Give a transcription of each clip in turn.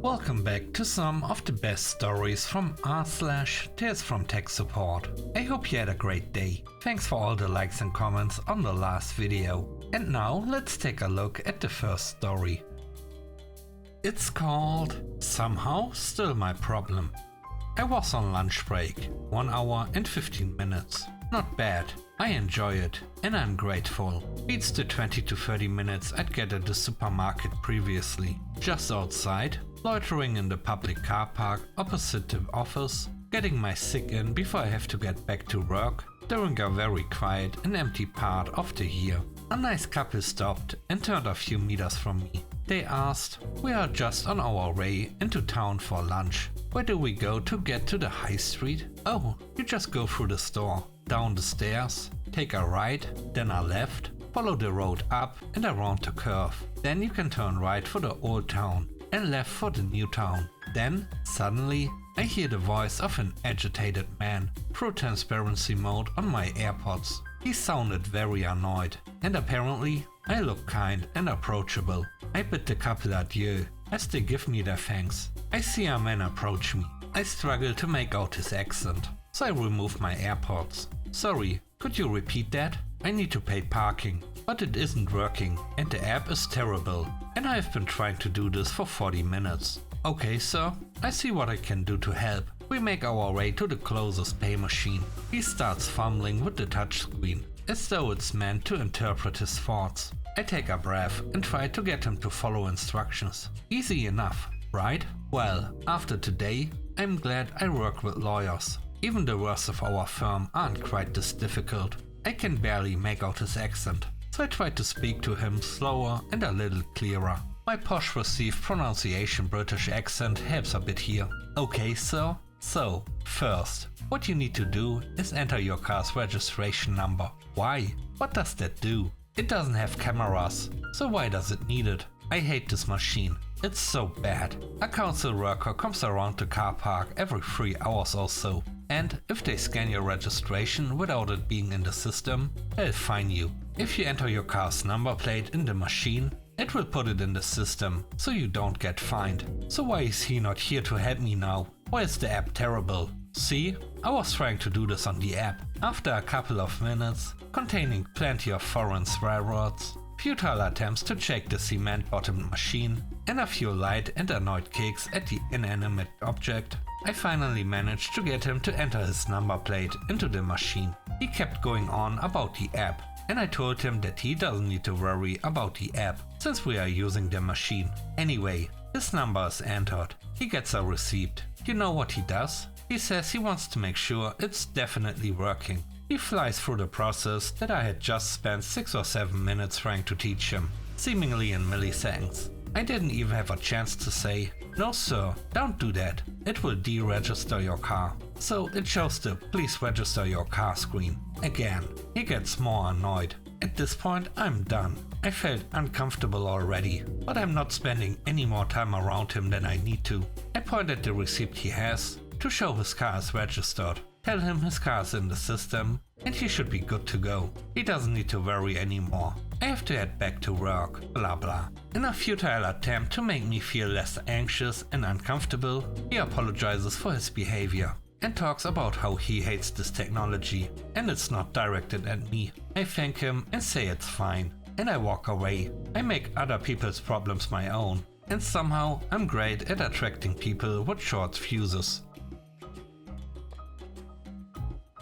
Welcome back to some of the best stories from r/TalesFromTechSupport. I hope you had a great day. Thanks for all the likes and comments on the last video. And now let's take a look at the first story. It's called Somehow Still My Problem. I was on lunch break, 1 hour and 15 minutes. Not bad, I enjoy it and I'm grateful. Beats the 20 to 30 minutes I'd get at the supermarket previously. Just outside, loitering in the public car park opposite the office, getting my sick in before I have to get back to work during a very quiet and empty part of the year. A nice couple stopped and turned a few meters from me. They asked, "We are just on our way into town for lunch. Where do we go to get to the high street?" "Oh, you just go through the store, down the stairs, take a right, then a left, follow the road up and around the curve. Then you can turn right for the old town and left for the new town." Then, suddenly, I hear the voice of an agitated man through transparency mode on my AirPods. He sounded very annoyed, and apparently I look kind and approachable. I bid the couple adieu as they give me their thanks. I see a man approach me. I struggle to make out his accent, so I remove my AirPods. "Sorry, could you repeat that? I need to pay parking, but it isn't working and the app is terrible, and I've been trying to do this for 40 minutes. "Okay, sir, I see what I can do to help." We make our way to the closest pay machine. He starts fumbling with the touchscreen, as though it's meant to interpret his thoughts. I take a breath and try to get him to follow instructions. Easy enough, right? Well, after today, I'm glad I work with lawyers. Even the worst of our firm aren't quite this difficult. I can barely make out his accent, so I try to speak to him slower and a little clearer. My posh received pronunciation British accent helps a bit here. "Okay, sir. So, first, what you need to do is enter your car's registration number." "Why? What does that do?" "It doesn't have cameras, so why does it need it?" I hate this machine. It's so bad. A council worker comes around the car park every 3 hours or so, and if they scan your registration without it being in the system, they'll fine you. If you enter your car's number plate in the machine, it will put it in the system, so you don't get fined. So why is he not here to help me now? Why is the app terrible? See, I was trying to do this on the app. After a couple of minutes, containing plenty of foreign swear words, futile attempts to check the cement-bottomed machine, and a few light and annoyed kicks at the inanimate object, I finally managed to get him to enter his number plate into the machine. He kept going on about the app, and I told him that he doesn't need to worry about the app, since we are using the machine. Anyway, his number is entered. He gets a receipt. You know what he does? He says he wants to make sure it's definitely working. He flies through the process that I had just spent 6 or 7 minutes trying to teach him, seemingly in milliseconds. I didn't even have a chance to say, "No sir, don't do that. It will deregister your car." So it shows the "please register your car" screen. Again, he gets more annoyed. At this point, I'm done. I felt uncomfortable already, but I'm not spending any more time around him than I need to. I point at the receipt he has to show his car is registered. Tell him his car is in the system and he should be good to go. He doesn't need to worry anymore. I have to head back to work, blah blah. In a futile attempt to make me feel less anxious and uncomfortable, he apologizes for his behavior and talks about how he hates this technology and it's not directed at me. I thank him and say it's fine, and I walk away. I make other people's problems my own, and somehow I'm great at attracting people with short fuses.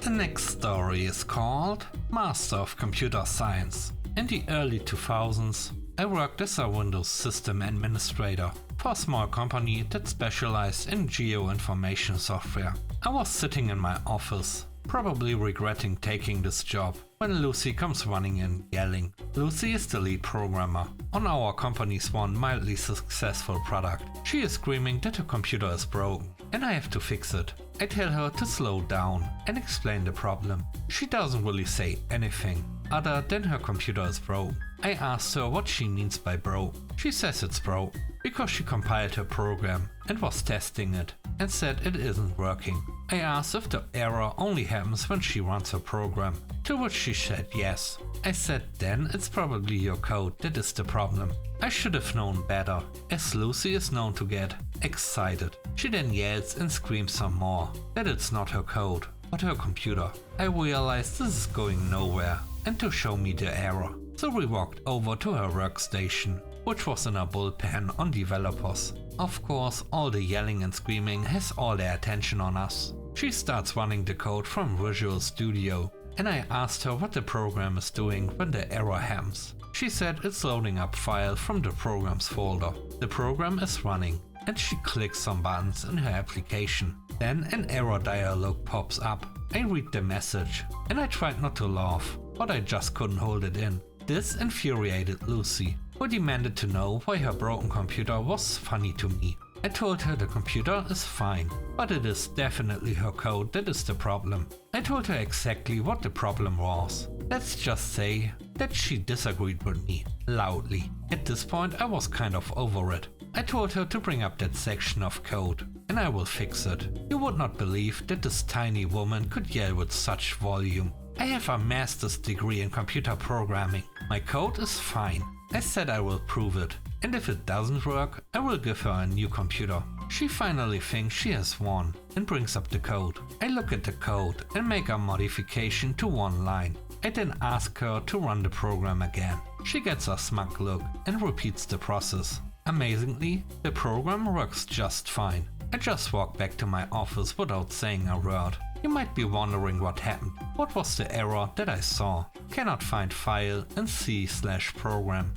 The next story is called Master of Computer Science. In the early 2000s, I worked as a Windows system administrator for a small company that specialized in geoinformation software. I was sitting in my office, probably regretting taking this job, when Lucy comes running in yelling. Lucy is the lead programmer on our company's one mildly successful product. She is screaming that her computer is broken and I have to fix it. I tell her to slow down and explain the problem. She doesn't really say anything other than her computer is broke. I asked her what she means by broke. She says it's broke because she compiled her program and was testing it, and said it isn't working. I asked if the error only happens when she runs her program, to which she said yes. I said then it's probably your code that is the problem. I should have known better, as Lucy is known to get excited. She then yells and screams some more, that it's not her code, but her computer. I realized this is going nowhere, and to show me the error. So we walked over to her workstation, which was in a bullpen on developers. Of course, all the yelling and screaming has all their attention on us. She starts running the code from Visual Studio, and I asked her what the program is doing when the error happens. She said it's loading up file from the programs folder. The program is running, and she clicks some buttons in her application. Then an error dialog pops up. I read the message, and I tried not to laugh, but I just couldn't hold it in. This infuriated Lucy, who demanded to know why her broken computer was funny to me. I told her the computer is fine, but it is definitely her code that is the problem. I told her exactly what the problem was. Let's just say that she disagreed with me, loudly. At this point I was kind of over it. I told her to bring up that section of code, and I will fix it. You would not believe that this tiny woman could yell with such volume. I have a master's degree in computer programming. My code is fine. I said I will prove it, and if it doesn't work, I will give her a new computer. She finally thinks she has won and brings up the code. I look at the code and make a modification to one line. I then ask her to run the program again. She gets a smug look and repeats the process. Amazingly, the program works just fine. I just walk back to my office without saying a word. You might be wondering what happened. What was the error that I saw? Cannot find file in C/program.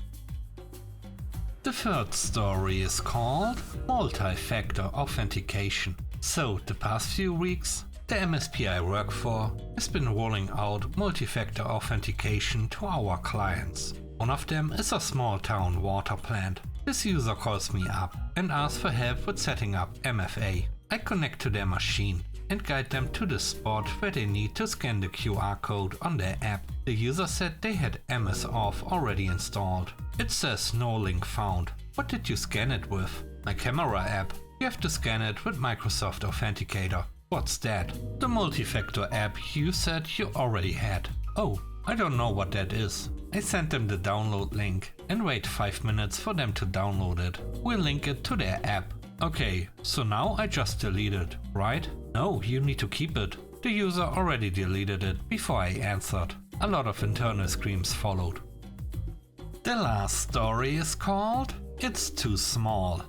The third story is called multi-factor authentication. So the past few weeks, the MSP I work for has been rolling out multi-factor authentication to our clients. One of them is a small town water plant. This user calls me up and asks for help with setting up MFA. I connect to their machine and guide them to the spot where they need to scan the QR code on their app. The user said they had BestOf already installed. It says no link found. What did you scan it with? My camera app. You have to scan it with Microsoft Authenticator. What's that? The multi-factor app you said you already had. Oh, I don't know what that is. I sent them the download link and wait 5 minutes for them to download it. We'll link it to their app. Okay, so now I just delete it, right? No, you need to keep it. The user already deleted it before I answered. A lot of internal screams followed. The last story is called It's Too Small.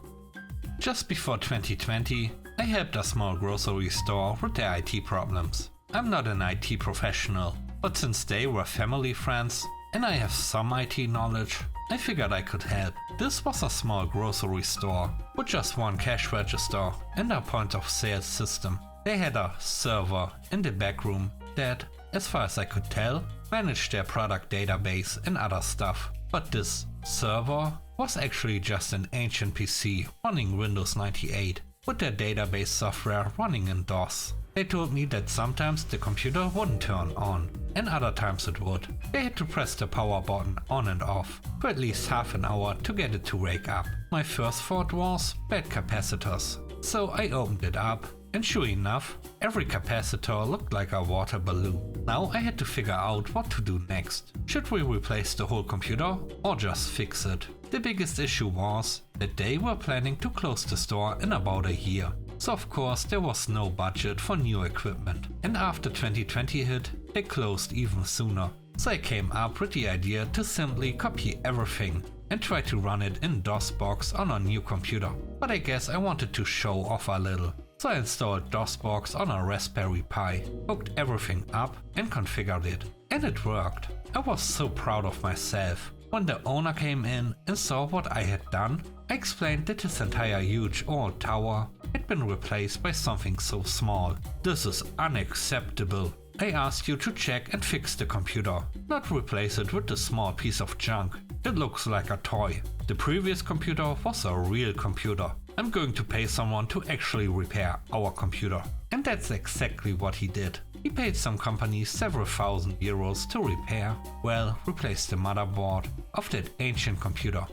Just before 2020, I helped a small grocery store with their IT problems. I'm not an IT professional, but since they were family friends and I have some IT knowledge, I figured I could help. This was a small grocery store with just one cash register and a point of sale system. They had a server in the back room that, as far as I could tell, managed their product database and other stuff. But this server was actually just an ancient PC running Windows 98 with their database software running in DOS. They told me that sometimes the computer wouldn't turn on, and other times it would. They had to press the power button on and off for at least half an hour to get it to wake up. My first thought was bad capacitors, so I opened it up, and sure enough, every capacitor looked like a water balloon. Now I had to figure out what to do next. Should we replace the whole computer or just fix it? The biggest issue was that they were planning to close the store in about a year. So of course there was no budget for new equipment, and after 2020 hit, they closed even sooner. So I came up with the idea to simply copy everything and try to run it in DOSBox on a new computer. But I guess I wanted to show off a little. So I installed DOSBox on a Raspberry Pi, hooked everything up and configured it. And it worked. I was so proud of myself. When the owner came in and saw what I had done, I explained that his entire huge old tower had been replaced by something so small. This is unacceptable. I asked you to check and fix the computer, not replace it with a small piece of junk. It looks like a toy. The previous computer was a real computer. I'm going to pay someone to actually repair our computer. And that's exactly what he did. He paid some company several thousand euros to repair, well, replace the motherboard of that ancient computer.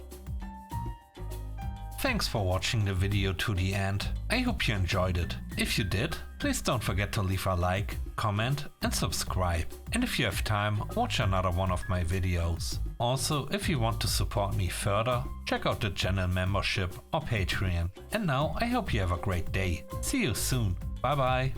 Thanks for watching the video to the end. I hope you enjoyed it. If you did, please don't forget to leave a like, comment and subscribe. And if you have time, watch another one of my videos. Also, if you want to support me further, check out the channel membership or Patreon. And now I hope you have a great day. See you soon. Bye bye.